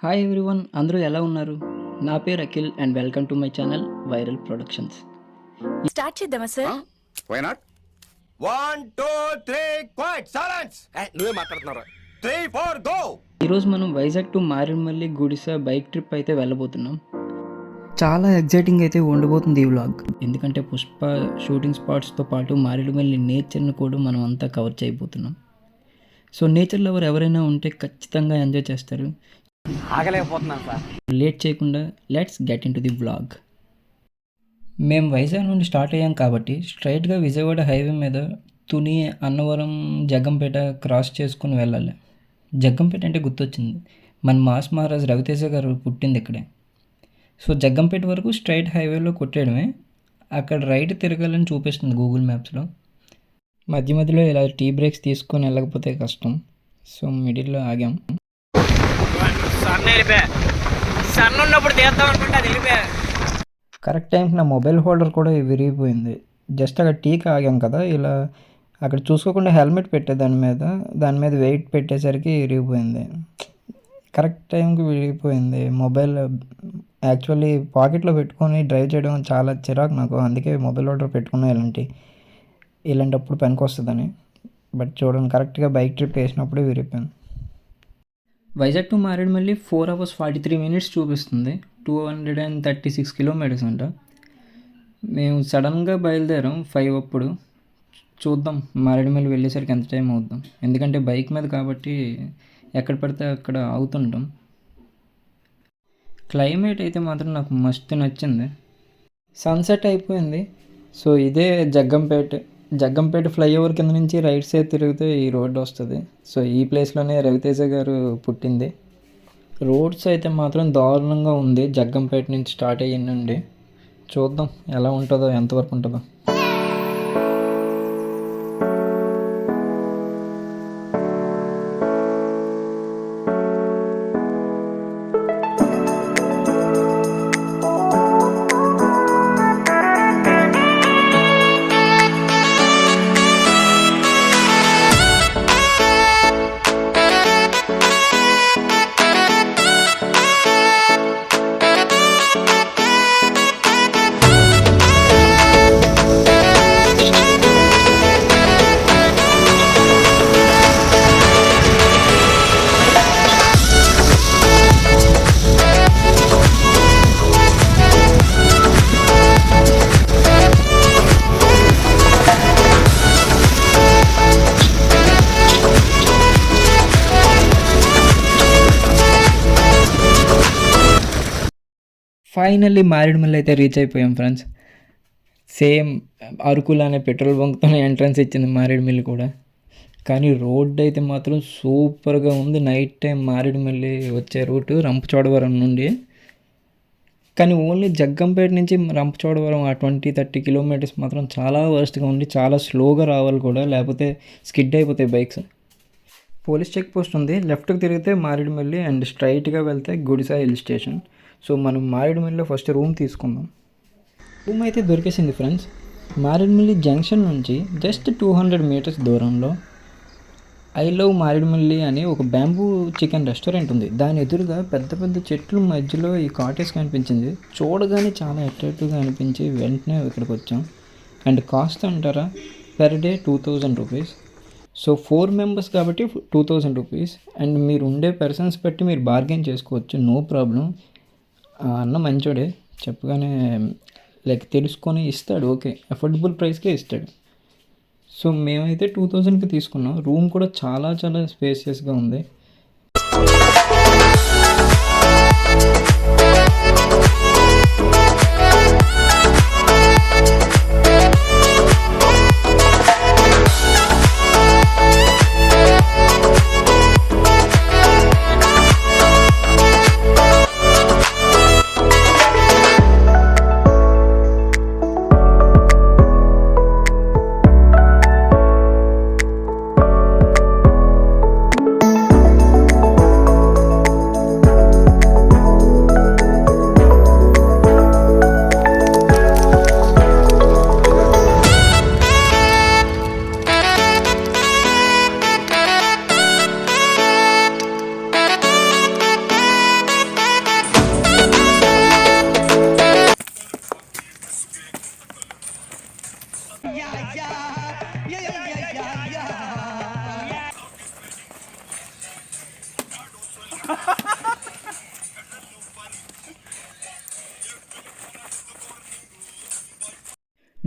Hi everyone, అందరూ ఎలా ఉన్నారు? నా పేరు Akhil and welcome to my channel viral productions. Start చేద్దామా sir? Why not? 1 2 3 quiet silence. నువ్వే మాట్లాడుతున్నారా? 3 4 గో. ఈరోజు మనం Vizag to Maredumilli Gudisa bike trip అయితే వెళ్ళబోతున్నాం. చాలా ఎగ్జైటింగ్ అయితే ఉండబోతుంది ఈ వ్లాగ్, ఎందుకంటే పుష్ప షూటింగ్ స్పాట్స్తో పాటు మారేడుమల్లి నేచర్ని కూడా మనం అంతా కవర్ చేయబోతున్నాం. సో నేచర్ లవర్ ఎవరైనా ఉంటే ఖచ్చితంగా ఎంజాయ్ చేస్తారు. ఆగలేకపోతున్నాను సార్. లేట్ చేయకుండా let's get in to the vlog. మేము వైజాగ్ నుండి స్టార్ట్ అయ్యాం కాబట్టి స్ట్రైట్గా విజయవాడ హైవే మీద తుని, అన్నవరం, జగ్గంపేట క్రాస్ చేసుకుని వెళ్ళాలి. జగ్గంపేట అంటే గుర్తొచ్చింది, మన మాస్ మహారాజ్ రవితేజ గారు పుట్టింది ఇక్కడే. సో జగ్గంపేట వరకు స్ట్రైట్ హైవేలో కొట్టేయడమే. అక్కడ రైట్ తిరగాలని చూపిస్తుంది గూగుల్ మ్యాప్స్లో. మధ్య మధ్యలో ఇలా టీ బ్రేక్స్ తీసుకొని వెళ్ళకపోతే కష్టం. సో మిడిల్లో ఆగాం. కరెక్ట్ టైంకి నా మొబైల్ హోల్డర్ కూడా విరిగిపోయింది. జస్ట్ అక్కడ టీకి ఆగాం కదా, ఇలా అక్కడ చూసుకోకుండా హెల్మెట్ పెట్టే దాని మీద వెయిట్ పెట్టేసరికి విరిగిపోయింది. కరెక్ట్ టైంకి విరిగిపోయింది. మొబైల్ యాక్చువల్లీ పాకెట్లో పెట్టుకొని డ్రైవ్ చేయడం చాలా చిరాకు నాకు, అందుకే మొబైల్ హోల్డర్ పెట్టుకున్నా ఇలాంటప్పుడు పనికి వస్తుందని. బట్ చూడండి, కరెక్ట్గా బైక్ ట్రిప్ వేసినప్పుడే విరిగిపోయింది. Vizag to Maredumilli 4 hours 43 minutes చూపిస్తుంది. 236 kilometers అంట. మేము సడన్గా బయలుదేరాం 5 అప్పుడు. చూద్దాం మారేడుమల్లి వెళ్ళేసరికి ఎంత టైం అవుద్దాం, ఎందుకంటే బైక్ మీద కాబట్టి ఎక్కడ పడితే అక్కడ ఆగుతుంటాం. క్లైమేట్ అయితే మాత్రం నాకు మస్తు నచ్చింది. సన్సెట్ అయిపోయింది. సో ఇదే జగ్గంపేట ఫ్లైఓవర్ కింద నుంచి రైట్ సైడ్ తిరిగితే ఈ రోడ్డు వస్తుంది. సో ఈ ప్లేస్లోనే రవితేజ గారు పుట్టింది. రోడ్స్ అయితే మాత్రం దారుణంగా ఉంది జగ్గంపేట నుంచి స్టార్ట్ అయ్యి నుండి. చూద్దాం ఎలా ఉంటుందో, ఎంతవరకు ఉంటుందో. ఫైనల్లీ మారేడుమల్లి అయితే రీచ్ అయిపోయాం ఫ్రెండ్స్. సేమ్ అరకులానే పెట్రోల్ బంక్తోనే ఎంట్రన్స్ ఇచ్చింది మారేడుమల్లి కూడా. కానీ రోడ్ అయితే మాత్రం సూపర్గా ఉంది. నైట్ టైం మారేడుమల్లి వచ్చే రూటు రంపచోడవరం నుండి. కానీ ఓన్లీ జగ్గంపేట నుంచి రంపచోడవరం ఆ 20-30 kilometers మాత్రం చాలా వర్స్ట్గా ఉంది. చాలా స్లోగా రావాలి కూడా, లేకపోతే స్కిడ్ అయిపోతాయి బైక్స్. పోలీస్ చెక్ పోస్ట్ ఉంది. లెఫ్ట్కి తిరిగితే మారేడుమల్లి అండ్ స్ట్రైట్గా వెళ్తే గుడిస హిల్ స్టేషన్. సో మనం మారేడుమల్లిలో ఫస్ట్ రూమ్ తీసుకుందాం. రూమ్ అయితే దొరికేసింది ఫ్రెండ్స్. మారేడుమల్లి జంక్షన్ నుంచి జస్ట్ 200 meters దూరంలో ఐ లవ్ మారేడుమల్లి అని ఒక బ్యాంబూ చికెన్ రెస్టారెంట్ ఉంది. దాని ఎదురుగా పెద్ద పెద్ద చెట్ల మధ్యలో ఈ కాటేజ్ కనిపించింది. చూడగానే చాలా అట్రాక్టివ్గా అనిపించి వెంటనే ఇక్కడికి వచ్చాం. అండ్ కాస్ట్ అంటారా, per day 2000 rupees. So 4 members కాబట్టి 2000 rupees. అండ్ మీరు ఉండే పర్సన్స్ బట్టి మీరు బార్గెన్ చేసుకోవచ్చు, నో ప్రాబ్లం. అన్న మంచోడే, చెప్పగానే లైక్ తెలుసుకొని ఇస్తాడు. ఓకే, అఫోర్డబుల్ ప్రైస్కే ఇస్తాడు. సో మేమైతే 2000కి తీసుకున్నాం. రూమ్ కూడా చాలా చాలా స్పేసియస్గా ఉంది.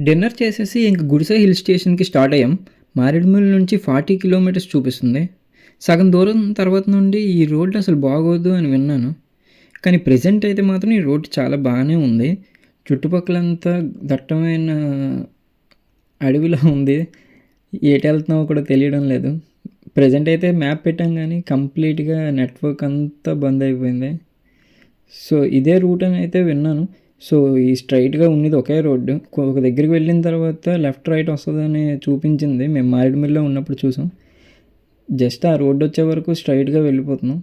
డిన్నర్ చేసేసి ఇంక గుడిసె హిల్ స్టేషన్కి స్టార్ట్ అయ్యాం. మారేడుమిల్లి నుంచి 40 కిలోమీటర్స్ చూపిస్తుంది. సగం దూరం తర్వాత నుండి ఈ రోడ్డు అసలు బాగోదు అని విన్నాను, కానీ ప్రెజెంట్ అయితే మాత్రం ఈ రోడ్డు చాలా బాగానే ఉంది. చుట్టుపక్కలంతా దట్టమైన అడవిలా ఉంది. ఎటు వెళ్తున్నామో కూడా తెలియడం లేదు. ప్రజెంట్ అయితే మ్యాప్ పెట్టాం కానీ కంప్లీట్గా నెట్వర్క్ అంతా బంద్ అయిపోయింది. సో ఇదే రూట్ అని అయితే విన్నాను. సో ఈ స్ట్రైట్గా ఉన్నది ఒకే రోడ్డు. ఒక దగ్గరికి వెళ్ళిన తర్వాత లెఫ్ట్ రైట్ వస్తుందని చూపించింది. మేము మారేడుమిల్లిలో ఉన్నప్పుడు చూసాం. జస్ట్ ఆ రోడ్డు వచ్చే వరకు స్ట్రైట్గా వెళ్ళిపోతున్నాం.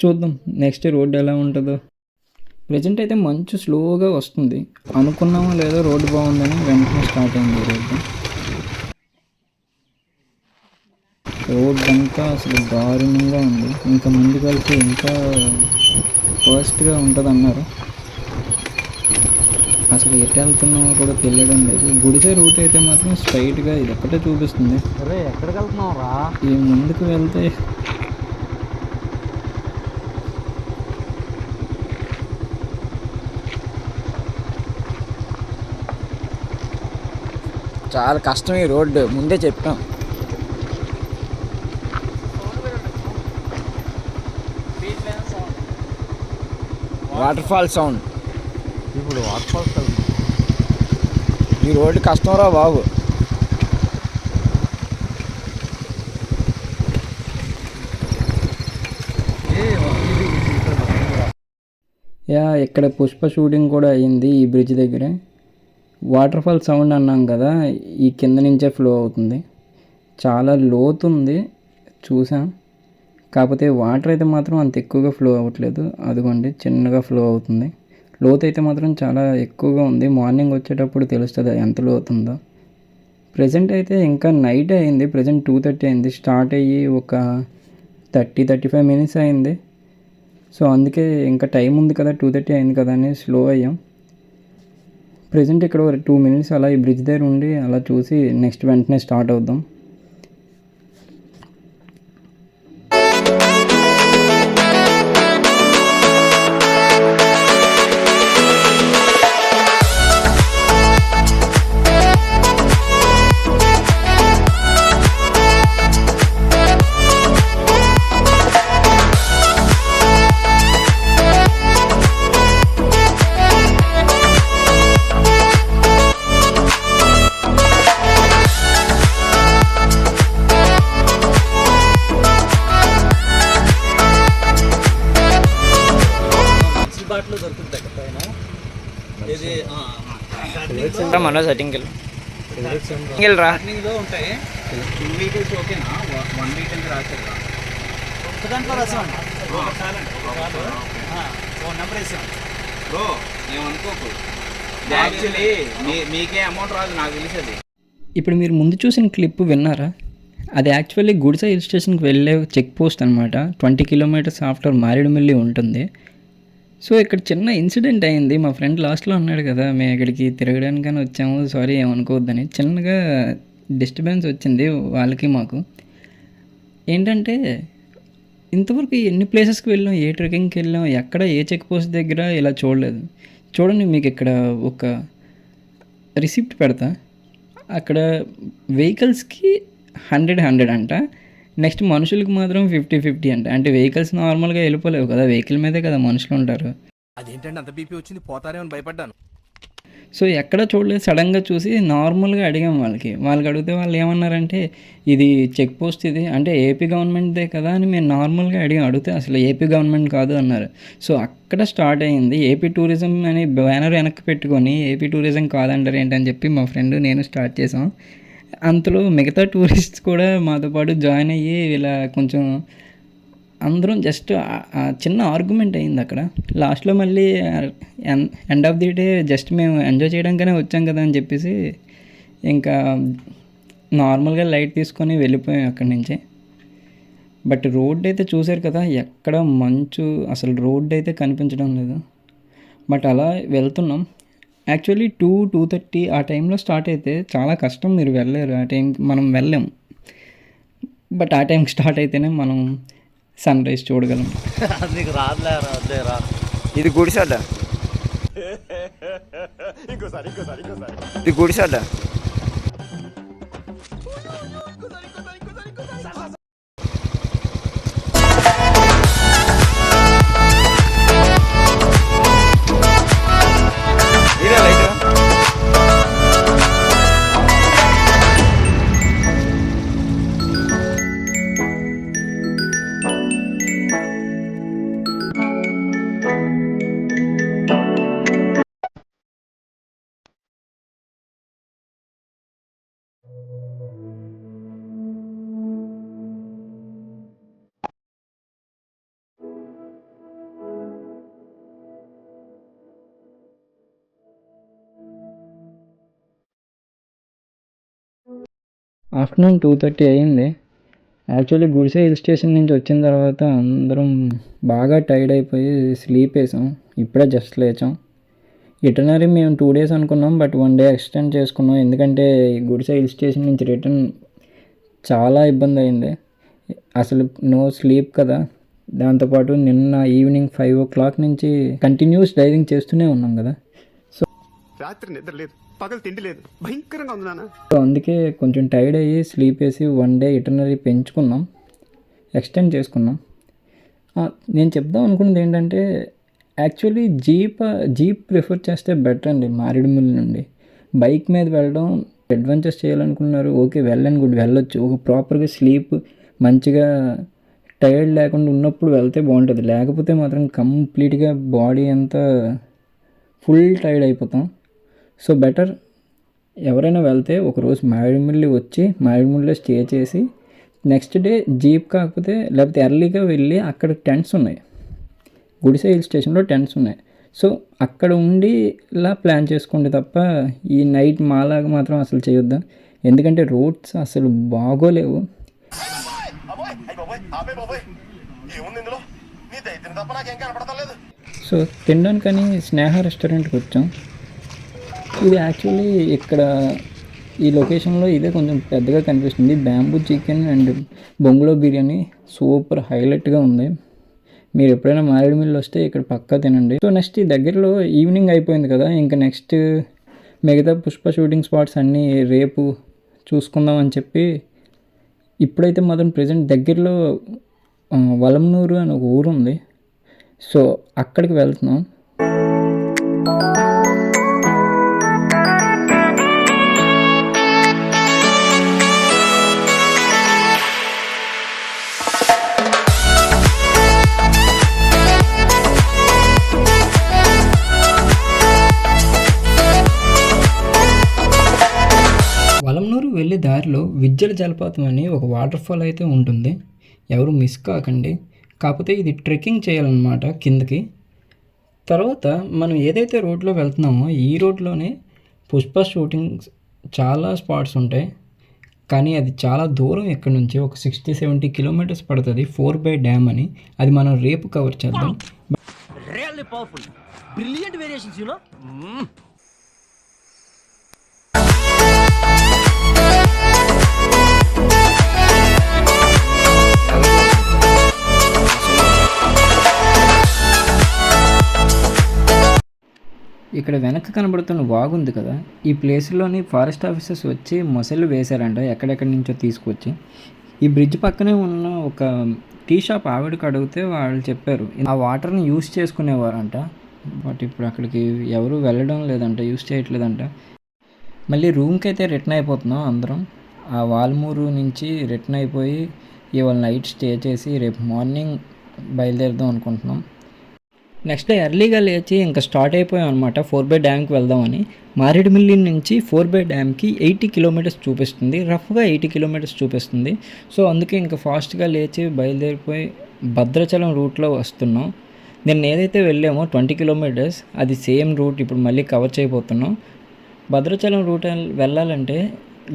చూద్దాం నెక్స్ట్ రోడ్డు ఎలా ఉంటుందో. ప్రజెంట్ అయితే మంచు స్లోగా వస్తుంది. అనుకున్నామో లేదో రోడ్డు బాగుందని వెంటనే స్టార్ట్ అయింది రోడ్డు. రోడ్ అంతా అసలు దారుణంగా ఉంది. ఇంకా ముందుకు వెళ్తే ఇంకా ఫాస్ట్గా ఉంటుంది అన్నారు. అసలు ఎటు వెళ్తున్నామో కూడా తెలియడం లేదు. గుడిసె రూట్ అయితే మాత్రం స్ట్రైట్గా ఇది ఒక్కటే చూపిస్తుంది. అరే ఎక్కడికి వెళ్తున్నావు రా? ఈ ముందుకు వెళ్తే చాలా కష్టం ఈ రోడ్డు, ముందే చెప్పాం. Water fall sound. ఇప్పుడు వాటర్ ఫాల్స్ ఈ రోడ్డు కష్టం రా బాబు. ఇక్కడ పుష్ప షూటింగ్ కూడా అయ్యింది ఈ బ్రిడ్జ్ దగ్గర. వాటర్ ఫాల్ సౌండ్ అన్నాం కదా, ఈ కింద నుంచే ఫ్లో అవుతుంది. చాలా లోతుంది చూసాం, కాకపోతే వాటర్ అయితే మాత్రం అంత ఎక్కువగా ఫ్లో అవ్వట్లేదు. అదిగోండి చిన్నగా ఫ్లో అవుతుంది. లోతు అయితే మాత్రం చాలా ఎక్కువగా ఉంది. మార్నింగ్ వచ్చేటప్పుడు తెలుస్తుంది ఎంత లోతుందో. ప్రజెంట్ అయితే ఇంకా నైట్ అయింది. ప్రజెంట్ 2:30 అయింది. స్టార్ట్ అయ్యి ఒక 35 మినిట్స్ అయింది. సో అందుకే ఇంకా టైం ఉంది కదా, 2:30 అయింది కదా అని స్లో అయ్యాం. ప్రజెంట్ ఇక్కడ 2 మినిట్స్ అలా ఈ బ్రిడ్జ్ దగ్గర ఉండి అలా చూసి నెక్స్ట్ వెంటనే స్టార్ట్ అవుదాం. మన సెట్టింగ్ రా ఉంటాయి. 2 వెహికల్స్ ఓకేనా? 1 వెహికల్ రాశారు దాంట్లో రసం నెంబర్ వేసాం బ్రో. ఏమనుకోకు, యాక్చువల్లీ మీకే అమౌంట్ రాదు, నాకు తెలిసేది. ఇప్పుడు మీరు ముందు చూసిన క్లిప్ విన్నారా? అది యాక్చువల్లీ గుడిసె హిల్ స్టేషన్కి వెళ్ళే చెక్ పోస్ట్ అనమాట. 20 కిలోమీటర్స్ ఆఫ్టర్ మారేడుమిల్లి ఉంటుంది. సో ఇక్కడ చిన్న ఇన్సిడెంట్ అయింది. మా ఫ్రెండ్ లాస్ట్లో అన్నాడు కదా, మేము ఇక్కడికి తిరగడానికని వచ్చాము, సారీ ఏమనుకోవద్దని. చిన్నగా డిస్టర్బెన్స్ వచ్చింది వాళ్ళకి మాకు. ఏంటంటే ఇంతవరకు ఎన్ని ప్లేసెస్కి వెళ్ళాం, ఏ ట్రెక్కింగ్కి వెళ్ళాం, ఎక్కడ ఏ చెక్ పోస్ట్ దగ్గర ఇలా చూడలేదు. చూడండి, మీకు ఇక్కడ ఒక రిసిప్ట్ పెడతా. అక్కడ వెహికల్స్కి 100 అంట. నెక్స్ట్ మనుషులకు మాత్రం 50 అంట. అంటే వెహికల్స్ నార్మల్గా వెళ్ళిపోలేవు కదా, వెహికల్ మీదే కదా మనుషులు ఉంటారు. అదేంటంటే అంత బీపీ వచ్చింది, పోతారేమని భయపడ్డాను. సో ఎక్కడ చూడలేదు, సడన్గా చూసి నార్మల్గా అడిగాం వాళ్ళకి. అడిగితే వాళ్ళు ఏమన్నారంటే, ఇది చెక్ పోస్ట్, ఇది అంటే ఏపీ గవర్నమెంట్దే కదా అని మేము నార్మల్గా అడిగితే అసలు ఏపీ గవర్నమెంట్ కాదు అన్నారు. సో అక్కడ స్టార్ట్ అయ్యింది. ఏపీ టూరిజం అని బ్యానర్ వెనక్కి పెట్టుకొని ఏపీ టూరిజం కాదంటారు ఏంటని చెప్పి మా ఫ్రెండ్ నేను స్టార్ట్ చేసాం. అంతలో మిగతా టూరిస్ట్స్ కూడా మాతో పాటు జాయిన్ అయ్యి ఇలా కొంచెం అందరం జస్ట్ చిన్న ఆర్గ్యుమెంట్ అయింది అక్కడ. లాస్ట్లో మళ్ళీ end of the day just మేము ఎంజాయ్ చేయడానికనే వచ్చాం కదా అని చెప్పేసి ఇంకా నార్మల్గా లైట్ తీసుకొని వెళ్ళిపోయాం అక్కడి నుంచి. బట్ రోడ్ అయితే చూసారు కదా, ఎక్కడ మంచు, అసలు రోడ్ అయితే కనిపించడం లేదు. బట్ అలా వెళ్తున్నాం. యాక్చువల్లీ 2:30 ఆ టైంలో స్టార్ట్ అయితే చాలా కష్టం, మీరు వెళ్ళలేరు ఆ టైంకి, మనం వెళ్ళాం. బట్ ఆ టైంకి స్టార్ట్ అయితేనే మనం సన్ రైజ్ చూడగలం. నీకు రాదులే రా. ఇది గుడిసె ఇది గుడిసెడ్డ. ఆఫ్టర్నూన్ 2:30 అయ్యింది. యాక్చువల్లీ గుడిసె హిల్ స్టేషన్ నుంచి వచ్చిన తర్వాత అందరం బాగా టైర్డ్ అయిపోయి స్లీప్ వేసాం. ఇప్పుడే జస్ట్ లేచాం. ఇటనరీ మేము 2 days అనుకున్నాం, బట్ 1 day ఎక్స్టెండ్ చేసుకున్నాం. ఎందుకంటే గుడిసె హిల్ స్టేషన్ నుంచి రిటర్న్ చాలా ఇబ్బంది అయింది. అసలు నో స్లీప్ కదా. దాంతోపాటు నిన్న ఈవినింగ్ 5 o'clock నుంచి కంటిన్యూస్ డ్రైవింగ్ చేస్తూనే ఉన్నాం కదా. రాత్రి నిద్ర లేదు, పగలు తిండి లేదు, భయంకరంగా ఉంది నాన్న. సో అందుకే కొంచెం టైర్డ్ అయ్యి స్లీప్ వేసి 1 day ఇటనరీ పెంచుకున్నాం, ఎక్స్టెండ్ చేసుకున్నాం. నేను చెప్దాం అనుకున్నది ఏంటంటే యాక్చువల్లీ జీప్ ప్రిఫర్ చేస్తే బెటర్ అండి. మారేడుమిల్లి నుండి బైక్ మీద వెళ్ళడం, అడ్వెంచర్స్ చేయాలనుకున్నారు, ఓకే వెళ్ళని గుడ్ వెళ్ళొచ్చు. ఒక ప్రాపర్గా స్లీప్ మంచిగా టైర్డ్ లేకుండా ఉన్నప్పుడు వెళ్తే బాగుంటుంది. లేకపోతే మాత్రం కంప్లీట్గా బాడీ అంతా ఫుల్ టైర్డ్ అయిపోతాం. సో బెటర్ ఎవరైనా వెళ్తే ఒకరోజు మారేడుమిల్లి వచ్చి మారేడుమిల్లిలో స్టే చేసి నెక్స్ట్ డే జీప్ కాకపోతే లేకపోతే ఎర్లీగా వెళ్ళి అక్కడ టెంట్స్ ఉన్నాయి. గుడిసె హిల్ స్టేషన్లో టెంట్స్ ఉన్నాయి. సో అక్కడ ఉండి ఇలా ప్లాన్ చేసుకోండి తప్ప ఈ నైట్ మాలాగా మాత్రం అసలు చేయొద్దు. ఎందుకంటే రోడ్స్ అసలు బాగోలేవు. సో తినడానికని స్నేహ రెస్టారెంట్కి వచ్చాం. ఇది యాక్చువల్లీ ఇక్కడ ఈ లొకేషన్లో ఇదే కొంచెం పెద్దగా కనిపిస్తుంది. బ్యాంబూ చికెన్ అండ్ బొంగులో బిర్యానీ సూపర్ హైలైట్గా ఉంది. మీరు ఎప్పుడైనా మారేడుమిల్లి వస్తే ఇక్కడ పక్కా తినండి. సో నెక్స్ట్ ఈ దగ్గరలో ఈవినింగ్ అయిపోయింది కదా, ఇంకా నెక్స్ట్ మిగతా పుష్ప షూటింగ్ స్పాట్స్ అన్నీ రేపు చూసుకుందాం అని చెప్పి ఇప్పుడైతే మాత్రం ప్రజెంట్ దగ్గరలో వలంనూరు అని ఒక ఊరు ఉంది. సో అక్కడికి వెళ్తున్నాం. వలంనూరు వెళ్ళే దారిలో విజ్జల జలపాతం అని ఒక వాటర్ ఫాల్ అయితే ఉంటుంది. ఎవరు మిస్ కాకండి. కాకపోతే ఇది ట్రెక్కింగ్ చేయాలన్నమాట కిందకి. తర్వాత మనం ఏదైతే రోడ్లో వెళ్తున్నామో ఈ రోడ్లోనే పుష్ప షూటింగ్ చాలా స్పాట్స్ ఉంటాయి. కానీ అది చాలా దూరం ఇక్కడ నుంచి, ఒక 60-70 kilometers పడుతుంది. 4 డ్యామ్ అని, అది మనం రేపు కవర్ చేద్దాం. Really powerful, brilliant variations, you know. ఇక్కడ వెనక్కి కనబడుతున్న వాగు ఉంది కదా, ఈ ప్లేస్లోని ఫారెస్ట్ ఆఫీసర్స్ వచ్చి మొసళ్ళు వేశారంట ఎక్కడెక్కడి నుంచో తీసుకొచ్చి. ఈ బ్రిడ్జ్ పక్కనే ఉన్న ఒక టీ షాప్ ఆవిడకి అడిగితే వాళ్ళు చెప్పారు ఆ వాటర్ని యూస్ చేసుకునేవారంట. బట్ ఇప్పుడు అక్కడికి ఎవరు వెళ్ళడం లేదంట, యూస్ చేయట్లేదంట. మళ్ళీ రూమ్కి అయితే రిటర్న్ అయిపోతున్నాం అందరం. ఆ వాల్మూరు నుంచి రిటర్న్ అయిపోయి ఇవాళ నైట్ స్టే చేసి రేపు మార్నింగ్ బయలుదేరుదాం అనుకుంటున్నాం. నెక్స్ట్ డే ఎర్లీగా లేచి ఇంకా స్టార్ట్ అయిపోయాం అనమాట 4 డ్యామ్కి వెళ్దామని. మారేడుమిల్లి నుంచి 4 డ్యామ్కి 80 kilometers చూపిస్తుంది, రఫ్గా 80 kilometers చూపిస్తుంది. సో అందుకే ఇంకా ఫాస్ట్గా లేచి బయలుదేరిపోయి భద్రాచలం రూట్లో వస్తున్నాం. నేను ఏదైతే వెళ్ళామో 20 kilometers అది సేమ్ రూట్ ఇప్పుడు మళ్ళీ కవర్ చేయబోతున్నాం. భద్రాచలం రూట్ వెళ్ళాలంటే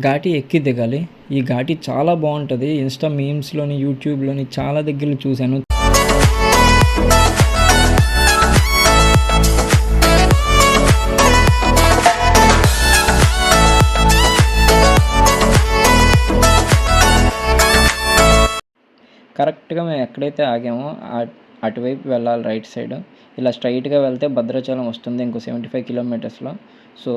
ఘాటి ఎక్కి దిగాలి. ఈ ఘాటి చాలా బాగుంటుంది. ఇన్స్టా మీమ్స్లోని యూట్యూబ్లోని చాలా దగ్గరలో చూశాను. కరెక్ట్గా మేము ఎక్కడైతే ఆగామో అటువైపు వెళ్ళాలి రైట్ సైడ్. ఇలా స్ట్రైట్గా వెళ్తే భద్రాచలం వస్తుంది ఇంకో 75 కిలోమీటర్స్లో. సో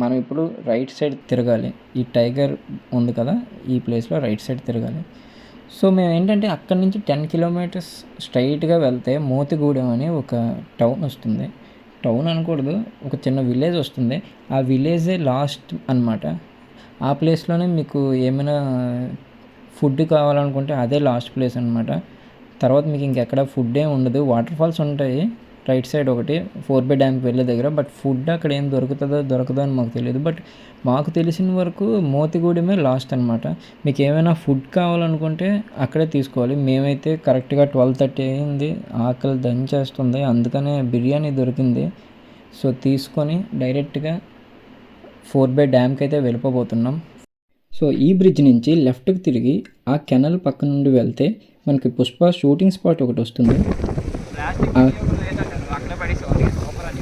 మనం ఇప్పుడు రైట్ సైడ్ తిరగాలి. ఈ టైగర్ ఉంది కదా, ఈ ప్లేస్లో రైట్ సైడ్ తిరగాలి. సో మేము ఏంటంటే అక్కడి నుంచి 10 కిలోమీటర్స్ స్ట్రైట్గా వెళ్తే మోతిగూడెం అని ఒక టౌన్ వస్తుంది. టౌన్ అనకూడదు, ఒక చిన్న విలేజ్ వస్తుంది. ఆ విలేజే లాస్ట్ అన్నమాట. ఆ ప్లేస్లోనే మీకు ఏమైనా ఫుడ్ కావాలనుకుంటే అదే లాస్ట్ ప్లేస్ అనమాట. తర్వాత మీకు ఇంకెక్కడ ఫుడ్ ఏమి ఉండదు. వాటర్ ఫాల్స్ ఉంటాయి రైట్ సైడ్ ఒకటి 4 బై డ్యామ్కి వెళ్ళే దగ్గర. బట్ ఫుడ్ అక్కడ ఏం దొరకదో అని మాకు తెలియదు. బట్ మాకు తెలిసిన వరకు మోతిగూడెమే లాస్ట్ అనమాట. మీకు ఏమైనా ఫుడ్ కావాలనుకుంటే అక్కడే తీసుకోవాలి. మేమైతే కరెక్ట్గా 12:30 అయింది, ఆకలి దంచేస్తుంది, అందుకనే బిర్యానీ దొరికింది. సో తీసుకొని డైరెక్ట్గా 4 బై డ్యామ్కి అయితే వెళ్ళిపోబోతున్నాం. సో ఈ బ్రిడ్జ్ నుంచి లెఫ్ట్కి తిరిగి ఆ కెనల్ పక్క నుండి వెళ్తే మనకి పుష్ప షూటింగ్ స్పాట్ ఒకటి వస్తుంది. అక్కడే పడేసి సూపర్ అని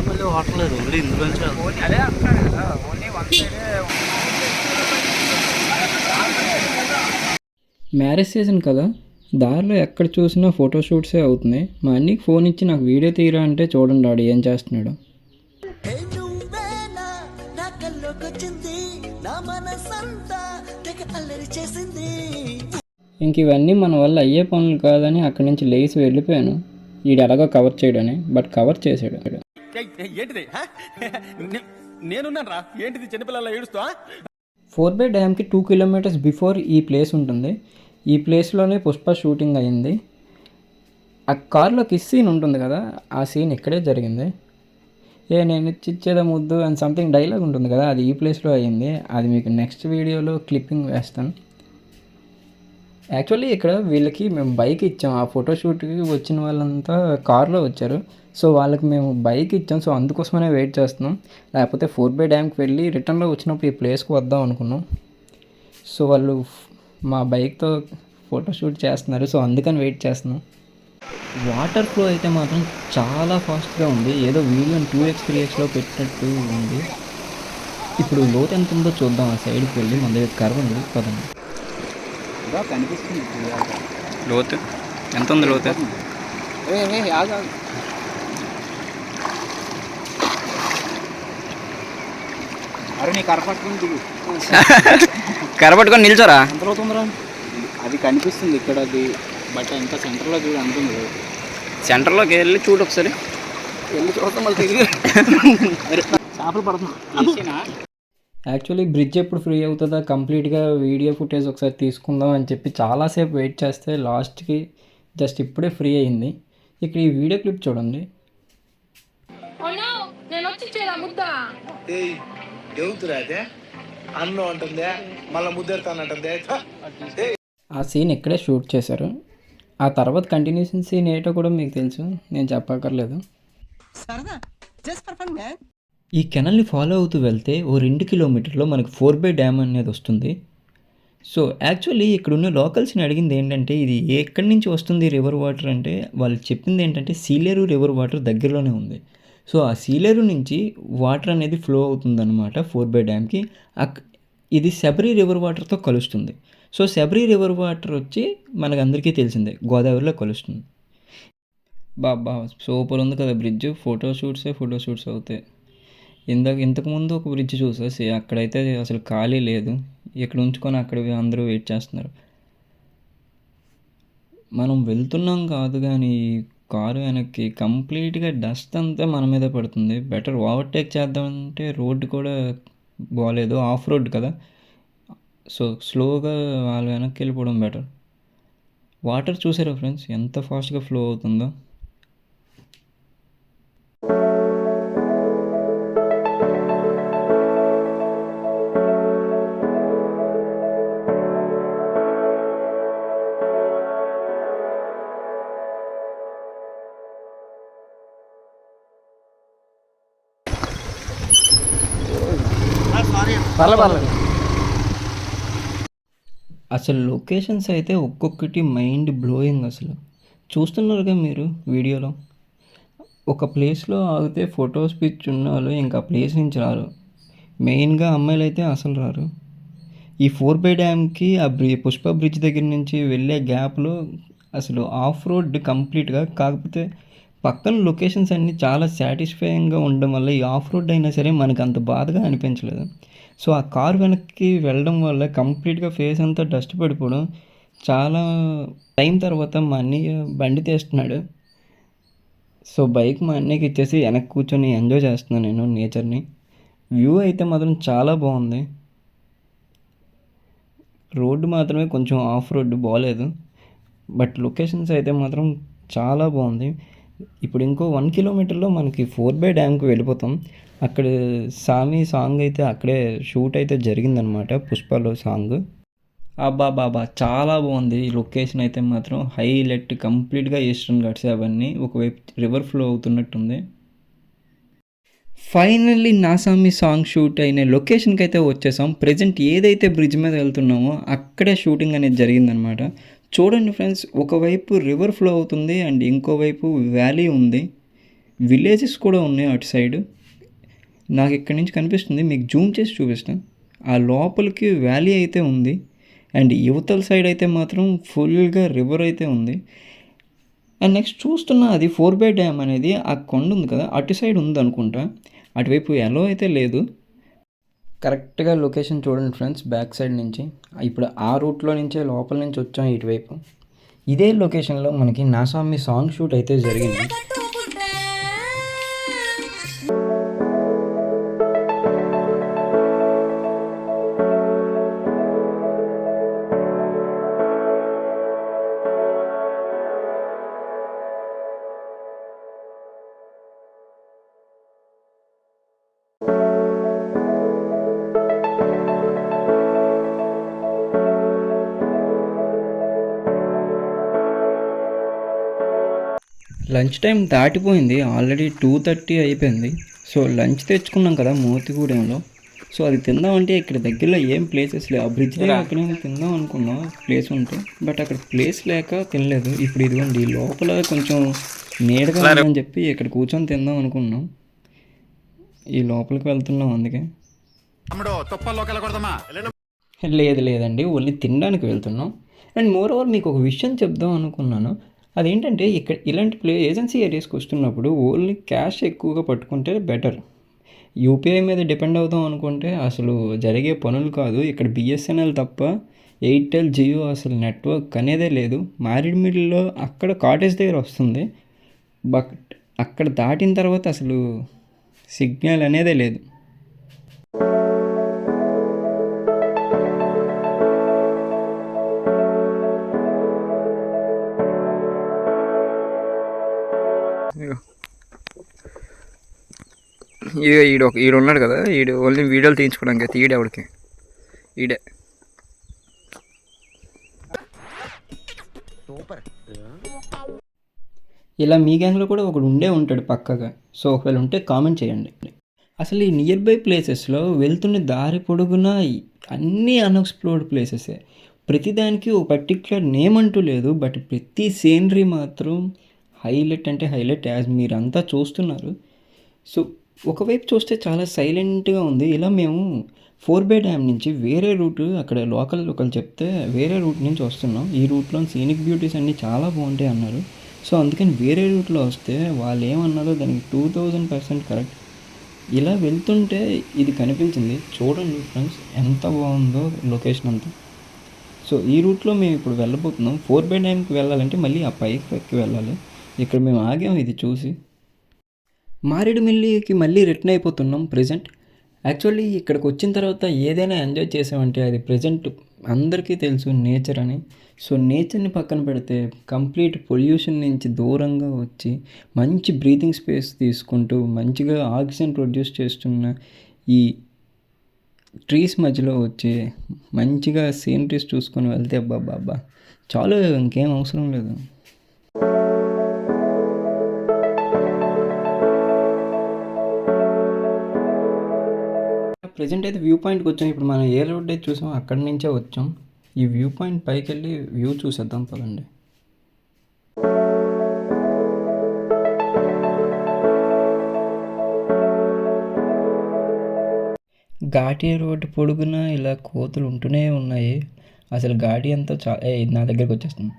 మళ్ళీ హోటల్ ఓన్లీ ఇందులో అదే అంటున్నాడు కదా, only one side. Marriage season కదా, దారిలో ఎక్కడ చూసినా ఫోటోషూట్సే అవుతున్నాయి. మా అన్నీకి ఫోన్ ఇచ్చి నాకు వీడియో తీయరా అంటే చూడండి ఆడు ఏం చేస్తున్నాడు. ఇంక ఇవన్నీ మన వల్ల అయ్యే పనులు కాదని అక్కడి నుంచి లేచి వెళ్ళిపోయాను. వీడు ఎలాగో కవర్ చేయడని, బట్ కవర్ చేశాడు. ఏంటిది నేనున్నాను రా, ఏంటిది చిన్నపిల్లల ఏడుస్తా. 4 బై డ్యామ్కి 2 కిలోమీటర్స్ బిఫోర్ ఈ ప్లేస్ ఉంటుంది. ఈ ప్లేస్లోనే పుష్ప షూటింగ్ అయ్యింది. ఆ కార్లో కిస్ సీన్ ఉంటుంది కదా, ఆ సీన్ ఇక్కడే జరిగింది. నేను చిచ్చేదా ముద్దు అండ్ సంథింగ్ డైలాగ్ ఉంటుంది కదా, అది ఈ ప్లేస్లో అయ్యింది. అది మీకు నెక్స్ట్ వీడియోలో క్లిప్పింగ్ వేస్తాను. యాక్చువల్లీ ఇక్కడ వీళ్ళకి మేము బైక్ ఇచ్చాం. ఆ ఫోటోషూట్కి వచ్చిన వాళ్ళంతా కార్లో వచ్చారు. సో వాళ్ళకి మేము బైక్ ఇచ్చాం. సో అందుకోసమనే వెయిట్ చేస్తున్నాం. లేకపోతే 4 బై డ్యామ్కి వెళ్ళి రిటర్న్లో వచ్చినప్పుడు ఈ ప్లేస్కి వద్దాం అనుకున్నాం. సో వాళ్ళు మా బైక్తో ఫోటోషూట్ చేస్తున్నారు. సో అందుకని వెయిట్ చేస్తున్నాం. వాటర్ ఫ్లో అయితే మాత్రం చాలా ఫాస్ట్గా ఉంది. ఏదో వీడియోని 2x 3xలో పెట్టినట్టు ఉంది. ఇప్పుడు లోతు ఎంత ఉందో చూద్దాం. ఆ సైడ్కి వెళ్ళి మన దగ్గర కర్వ్ ఉంది పదండి. కనిపిస్తుంది లోతు ఎంత ఉంది? లోతు అరే నీ కరపట్టుకుని దిగు. కర్రపట్టుకొని నిల్చోరా. ఎంత అవుతుందిరా? అది కనిపిస్తుంది ఇక్కడ, అది బట్ ఇంకా సెంటర్లో చూడు అంటుంది. సెంటర్లోకి వెళ్ళి చూడు ఒకసారి. వెళ్ళి చూడటం మళ్ళీ తిరిగి చేపలు పడుతున్నా. యాక్చువల్లీ బ్రిడ్జ్ ఎప్పుడు ఫ్రీ అవుతుందా, కంప్లీట్గా వీడియో ఫుటేజ్ ఒకసారి తీసుకుందాం అని చెప్పి చాలాసేపు వెయిట్ చేస్తే లాస్ట్కి జస్ట్ ఇప్పుడే ఫ్రీ అయింది. ఇక్కడ ఈ వీడియో క్లిప్ చూడండి. ఆ సీన్ ఇక్కడే షూట్ చేశారు. ఆ తర్వాత కంటిన్యూషన్ సీన్ ఏంటో కూడా మీకు తెలుసు, నేను చెప్పక్కర్లేదు. ఈ కెనల్ని ఫాలో అవుతూ వెళ్తే ఓ 2 కిలోమీటర్లో మనకు 4 బై డ్యామ్ అనేది వస్తుంది. సో యాక్చువల్లీ ఇక్కడున్న లోకల్స్ని అడిగింది ఏంటంటే ఇది ఎక్కడి నుంచి వస్తుంది రివర్ వాటర్ అంటే, వాళ్ళు చెప్పింది ఏంటంటే సీలేరు రివర్ వాటర్ దగ్గరలోనే ఉంది. సో ఆ సీలేరు నుంచి వాటర్ అనేది ఫ్లో అవుతుందన్నమాట 4 బై డ్యామ్కి. ఇది శబరి రివర్ వాటర్తో కలుస్తుంది. సో శబరి రివర్ వాటర్ వచ్చి మనకు అందరికీ తెలిసిందే గోదావరిలో కలుస్తుంది. బాబా సూపర్ ఉంది కదా బ్రిడ్జ్. ఫోటోషూట్స్ అవుతాయి. ఇంతకుముందు ఒక బ్రిడ్జ్ చూసేసి అక్కడైతే అసలు ఖాళీ లేదు. ఇక్కడ ఉంచుకొని అక్కడ అందరూ వెయిట్ చేస్తున్నారు. మనం వెళ్తున్నాం కాదు కానీ కారు వెనక్కి కంప్లీట్గా డస్ట్ అంతా మన మీద పడుతుంది. బెటర్ ఓవర్టేక్ చేద్దామంటే రోడ్డు కూడా బాగాలేదు, ఆఫ్ రోడ్ కదా. సో స్లోగా వాళ్ళు వెనక్కి వెళ్ళిపోవడం బెటర్. వాటర్ చూసారా ఫ్రెండ్స్ ఎంత ఫాస్ట్గా ఫ్లో అవుతుందో. పర్లేదు. అసలు లొకేషన్స్ అయితే ఒక్కొక్కటి మైండ్ బ్లోయింగ్. అసలు చూస్తున్నారుగా మీరు వీడియోలో. ఒక ప్లేస్లో ఆగితే ఫొటోస్ పిచ్ ఉన్న వాళ్ళు ఇంకా ప్లేస్ నుంచి రారు. మెయిన్గా అమ్మాయిలు అయితే అసలు రారు. ఈ 4 డ్యామ్కి ఆ పుష్ప బ్రిడ్జ్ దగ్గర నుంచి వెళ్ళే గ్యాప్లో అసలు ఆఫ్ రోడ్ కంప్లీట్గా, కాకపోతే పక్కన లొకేషన్స్ అన్నీ చాలా సాటిస్ఫైయింగ్గా ఉండడం వల్ల ఈ ఆఫ్ రోడ్ అయినా సరే మనకు అంత బాధగా అనిపించలేదు. సో ఆ కార్ వెనక్కి వెళ్ళడం వల్ల కంప్లీట్గా ఫేస్ అంతా డస్ట్ పడిపోవడం, చాలా టైం తర్వాత మా అన్నయ్య బండి తీస్తున్నాడు. సో బైక్ మా అన్నయ్యకి ఇచ్చేసి వెనక్కి కూర్చొని ఎంజాయ్ చేస్తున్నాను నేను నేచర్ని. వ్యూ అయితే మాత్రం చాలా బాగుంది. రోడ్డు మాత్రమే కొంచెం ఆఫ్ రోడ్డు బాగలేదు, బట్ లొకేషన్స్ అయితే మాత్రం చాలా బాగుంది. ఇప్పుడు ఇంకో 1 కిలోమీటర్లో మనకి 4 డ్యామ్కి వెళ్ళిపోతాం. అక్కడ సామి సాంగ్ అయితే అక్కడే షూట్ అయితే జరిగిందనమాట, పుష్పలో సాంగ్. బాబా చాలా బాగుంది ఈ లొకేషన్ అయితే మాత్రం. హైలైట్ కంప్లీట్గా ఈస్టర్న్ ఘాట్స్ అవన్నీ, ఒకవైపు river flow అవుతున్నట్టుంది. Finally Naa Saami song shoot అయిన లొకేషన్కి అయితే వచ్చేసాం. ప్రజెంట్ ఏదైతే బ్రిడ్జ్ మీద వెళ్తున్నామో అక్కడే షూటింగ్ అనేది జరిగిందనమాట. చూడండి ఫ్రెండ్స్, ఒకవైపు రివర్ ఫ్లో అవుతుంది అండ్ ఇంకోవైపు వ్యాలీ ఉంది, విలేజెస్ కూడా ఉన్నాయి అటు సైడ్. నాకు ఇక్కడి నుంచి కనిపిస్తుంది, మీకు జూమ్ చేసి చూపిస్తాను. ఆ లోపలికి వ్యాలీ అయితే ఉంది అండ్ యువతల సైడ్ అయితే మాత్రం ఫుల్గా రివర్ అయితే ఉంది. అండ్ నెక్స్ట్ చూస్తున్నా అది 4 డ్యామ్ అనేది ఆ కొండ ఉంది కదా అటు సైడ్ ఉంది అనుకుంటా, అటువైపు ఎలో అయితే లేదు. కరెక్ట్గా లొకేషన్ చూడండి ఫ్రెండ్స్, బ్యాక్ సైడ్ నుంచి. ఇప్పుడు ఆ రూట్లో నుంచే లోపల నుంచి వచ్చాం ఇటువైపు. ఇదే లొకేషన్లో మనకి నాసామి సాంగ్ షూట్ అయితే జరిగింది. లంచ్ టైం దాటిపోయింది, ఆల్రెడీ 2:30 అయిపోయింది. సో లంచ్ తెచ్చుకున్నాం కదా మోతిగూడెంలో. సో అది తిందామంటే ఇక్కడ దగ్గరలో ఏం ప్లేసెస్ లేవు. ఆ బ్రిడ్జ్ దగ్గర అక్కడ తిందాం అనుకున్నాం ప్లేస్ ఉంటే, బట్ అక్కడ ప్లేస్ లేక తినలేదు. ఇప్పుడు ఇదిగోండి లోపల కొంచెం నీడగా ఉందని చెప్పి ఇక్కడ కూర్చొని తిందాం అనుకున్నాం. ఈ లోపలికి వెళ్తున్నాం అందుకే. లేదండి, ఓన్లీ తినడానికి వెళ్తున్నాం. అండ్ మోర్ ఓవర్ మీకు ఒక విషయం చెప్దాం అనుకున్నాను. అదేంటంటే ఇక్కడ ఇలాంటి ఏజెన్సీ ఏరియాస్కి వస్తున్నప్పుడు ఓన్లీ క్యాష్ ఎక్కువగా పట్టుకుంటే బెటర్. యూపీఐ మీద డిపెండ్ అవుదాం అనుకుంటే అసలు జరిగే పనులు కాదు. ఇక్కడ బిఎస్ఎన్ఎల్ తప్ప ఎయిర్టెల్, జియో అసలు నెట్వర్క్ అనేదే లేదు. మారేడుమిల్లిలో అక్కడ కాటేజ్ దగ్గర వస్తుంది, బట్ అక్కడ దాటిన తర్వాత అసలు సిగ్నల్ అనేదే లేదు. ఈడు ఉన్నాడు కదా, ఈడు ఓన్లీ వీడియోలు తీయించుకోవడానికి అయితే ఈడెవడికి ఈడే. ఇలా మీ గ్యాంగ్లో కూడా ఒకడు ఉంటాడు పక్కగా. సో ఒకవేళ ఉంటే కామెంట్ చేయండి. అసలు ఈ నియర్ బై ప్లేసెస్లో వెళ్తున్న దారి పొడుగునా అన్నీ అన్ఎక్స్ప్లోర్డ్ ప్లేసెసే. ప్రతిదానికి ఒక పర్టిక్యులర్ నేమ్ అంటూ లేదు, బట్ ప్రతి సీనరీ మాత్రం హైలైట్ అంటే హైలైట్, యాజ్ మీరంతా చూస్తున్నారు. సో ఒకవైపు చూస్తే చాలా సైలెంట్గా ఉంది. ఇలా మేము 4 డ్యామ్ నుంచి వేరే రూట్, అక్కడ లోకల్ చెప్తే వేరే రూట్ నుంచి వస్తున్నాం. ఈ రూట్లో సీనిక్ బ్యూటీస్ అన్నీ చాలా బాగుంటాయి అన్నారు. సో అందుకని వేరే రూట్లో వస్తే వాళ్ళు ఏమన్నారో దానికి 2000% కరెక్ట్. ఇలా వెళ్తుంటే ఇది కనిపించింది. చూడండి ఫ్రెండ్స్ ఎంత బాగుందో లొకేషన్ అంతా. సో ఈ రూట్లో మేము ఇప్పుడు వెళ్ళబోతున్నాం. 4 డ్యామ్కి వెళ్ళాలంటే మళ్ళీ ఆ పైకి ఎక్కి వెళ్ళాలి. ఇక్కడ మేము ఆగాం ఇది చూసి. మారేడుమిల్లికి మళ్ళీ రిటర్న్ అయిపోతున్నాం ప్రజెంట్. యాక్చువల్లీ ఇక్కడికి వచ్చిన తర్వాత ఏదైనా ఎంజాయ్ చేసామంటే అది ప్రజెంట్ అందరికీ తెలుసు నేచర్ అని. సో నేచర్ని పక్కన పెడితే కంప్లీట్ పొల్యూషన్ నుంచి దూరంగా వచ్చి మంచి బ్రీతింగ్ స్పేస్ తీసుకుంటూ మంచిగా ఆక్సిజన్ ప్రొడ్యూస్ చేస్తున్న ఈ ట్రీస్ మధ్యలో వచ్చి మంచిగా సీనరీస్ చూసుకొని వెళ్తే బాబా చాలు, ఇంకేం అవసరం లేదు. ప్రజెంట్ అయితే వ్యూ పాయింట్కి వచ్చాం. ఇప్పుడు మనం ఏ రోడ్ అయితే చూసాం అక్కడి నుంచే వచ్చాం. ఈ వ్యూ పాయింట్ పైకి వెళ్ళి వ్యూ చూసేద్దాం పదండి. ఘాటీ రోడ్డు పొడుగున ఇలా కోతులు ఉంటూనే ఉన్నాయి. అసలు ఘాటీ అంతా నా దగ్గరికి వచ్చేస్తుంది.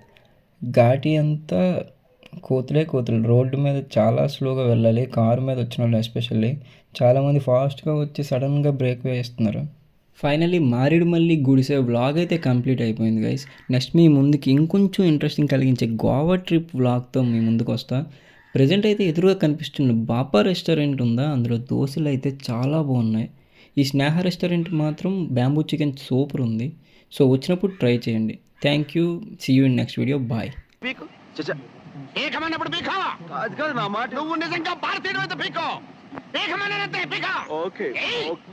ఘాటీ అంతా కోతులే కోతులు. రోడ్డు మీద చాలా స్లోగా వెళ్ళాలి. కారు మీద వచ్చిన వాళ్ళు ఎస్పెషల్లీ చాలామంది ఫాస్ట్గా వచ్చి సడన్గా బ్రేక్ వేస్తున్నారు. ఫైనల్లీ మారేడుమల్లి గుడిసె వ్లాగ్ అయితే కంప్లీట్ అయిపోయింది గైస్. నెక్స్ట్ మీ ముందుకి ఇంకొంచెం ఇంట్రెస్టింగ్ కలిగించే గోవా ట్రిప్ వ్లాగ్తో మీ ముందుకు వస్తా. ప్రజెంట్ అయితే ఎదురుగా కనిపిస్తున్న బాపా రెస్టారెంట్ ఉందా, అందులో దోశలు అయితే చాలా బాగున్నాయి. ఈ స్నేహ రెస్టారెంట్ మాత్రం బ్యాంబూ చికెన్ సూపర్ ఉంది. సో వచ్చినప్పుడు ట్రై చేయండి. Thank you. See you in next video. Bye. ఏకమన్నప్పుడు పీకో. అది కాదు నా మాట. నువ్వు నిజంగా భారతీయుడు అయితే పీకో. ఏకమన్నానంతే పీకో. ఓకే.